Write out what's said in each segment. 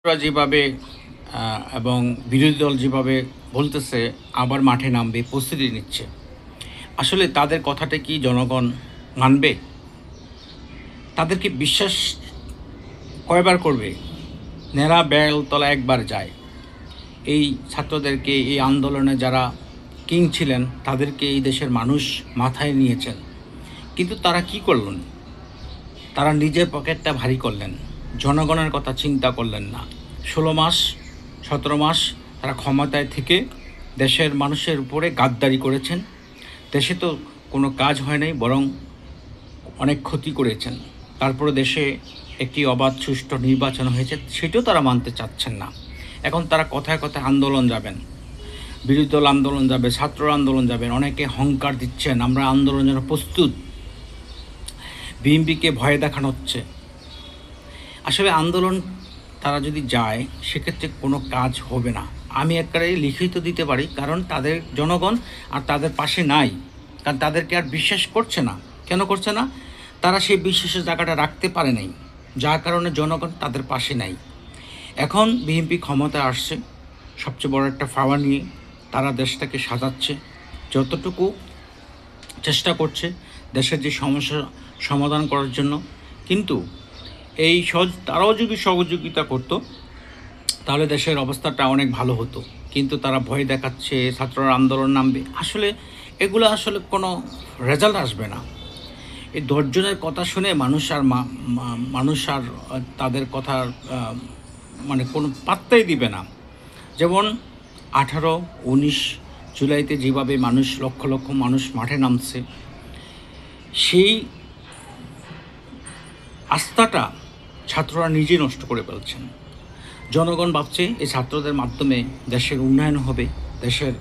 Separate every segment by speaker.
Speaker 1: ওরা যেভাবে এবং বিরোধী দল যেভাবে বলতেছে আবার মাঠে নামবে, প্রস্তুতি নিচ্ছে। আসলে তাদের কথাটা কি জনগণ মানবে? তাদেরকে বিশ্বাস কয়বার করবে? ন্যাড়া বেলতলা একবার যায়। এই ছাত্রদেরকে এই আন্দোলনে যারা কিং ছিলেন তাদেরকে এই দেশের মানুষ মাথায় নিয়েছেন। কিন্তু তারা কি করলেন? তারা নিজের পকেটটা ভারী করলেন। জনগণের কথা চিন্তা করলেন না। ১৬ মাস ১৭ মাস তারা ক্ষমতায় থেকে দেশের মানুষের উপরে গাদ্দারি করেছেন। দেশে তো কোনো কাজ হয় নাই, বরং অনেক ক্ষতি করেছেন। তারপরে দেশে একটি অবাধ সুষ্ঠু নির্বাচন হয়েছে, সেটাও তারা মানতে চাচ্ছেন না। এখন তারা কথায় কথায় আন্দোলন যাবেন, বিরোধী দল আন্দোলন যাবে, ছাত্র আন্দোলন যাবেন, অনেকে হুঙ্কার দিচ্ছেন আমরা আন্দোলনের জন্য প্রস্তুত। বিএনপিকে ভয় দেখানো হচ্ছে। আসলে আন্দোলন তারা যদি যায় সেক্ষেত্রে কোনো কাজ হবে না। আমি একবারে লিখিত দিতে পারি, কারণ তাদের জনগণ আর তাদের পাশে নাই। কারণ তাদেরকে আর বিশ্বাস করছে না। কেন করছে না? তারা সেই বিশ্বাসের জায়গাটা রাখতে পারে নাই, যার কারণে জনগণ তাদের পাশে নাই। এখন বিএনপি ক্ষমতায় আসছে সবচেয়ে বড় একটা ফাওয়া নিয়ে। তারা দেশটাকে সাজাচ্ছে, যতটুকু চেষ্টা করছে দেশের যে সমস্যা সমাধান করার জন্য। কিন্তু এই তারাও যদি সহযোগিতা করতো তাহলে দেশের অবস্থাটা অনেক ভালো হতো। কিন্তু তারা ভয় দেখাচ্ছে, ছাত্ররা আন্দোলন নামবে। এগুলো আসলে কোনো রেজাল্ট আসবে না। এই ১০ জনের কথা শুনে মানুষ আর তাদের কথার মানে কোনো পাত্তাই দিবে না। যেমন ১৮-১৯ জুলাইতে যেভাবে লক্ষ লক্ষ মানুষ মাঠে নামছে, সেই আস্থাটা ছাত্ররা নিজেই নষ্ট করে ফেলছেন। জনগণ ভাবছে এই ছাত্রদের মাধ্যমে দেশের উন্নয়ন হবে, দেশের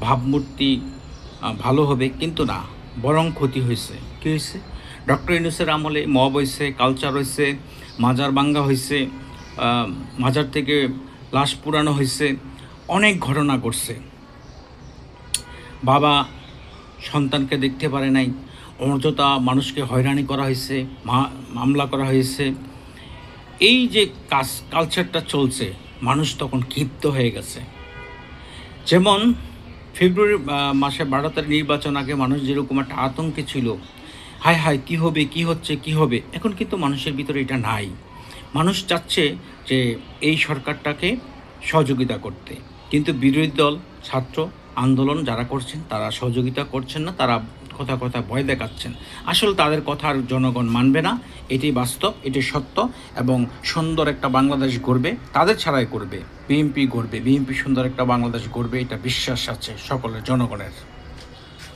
Speaker 1: ভাবমূর্তি ভালো হবে, কিন্তু না, বরং ক্ষতি হয়েছে। কী হয়েছে? ডক্টর ইউনূসের আমলে মব হয়েছে, কালচার হয়েছে, মাজার ভাঙ্গা হয়েছে, মাজার থেকে লাশ পুরানো হয়েছে, অনেক ঘটনা ঘটছে। বাবা সন্তানকে দেখতে পারে নাই, অযথা মানুষকে হয়রানি করা হয়েছে, মামলা করা হয়েছে। এই যে কালচারটা চলছে, মানুষ তখন ক্ষিপ্ত হয়ে গেছে। যেমন ফেব্রুয়ারি মাসে ১২ তারিখ নির্বাচন আগে মানুষ যেরকম একটা আতঙ্কে ছিল, হায় হায় কী হবে, কী হচ্ছে, কী হবে। এখন কিন্তু মানুষের ভিতরে এটা নাই। মানুষ চাচ্ছে যে এই সরকারটাকে সহযোগিতা করতে। কিন্তু বিরোধী দল, ছাত্র আন্দোলন যারা করছেন তারা সহযোগিতা করছেন না, তারা কথা কথা ভয় দেখাচ্ছেন। আসলে তাদের কথা আর জনগণ মানবে না, এটি বাস্তব, এটি সত্য। এবং সুন্দর একটা বাংলাদেশ গড়বে তাদের ছাড়াই করবে, বিএনপি গড়বে, বিএনপি সুন্দর একটা বাংলাদেশ গড়বে, এটা বিশ্বাস আছে সকলের জনগণের।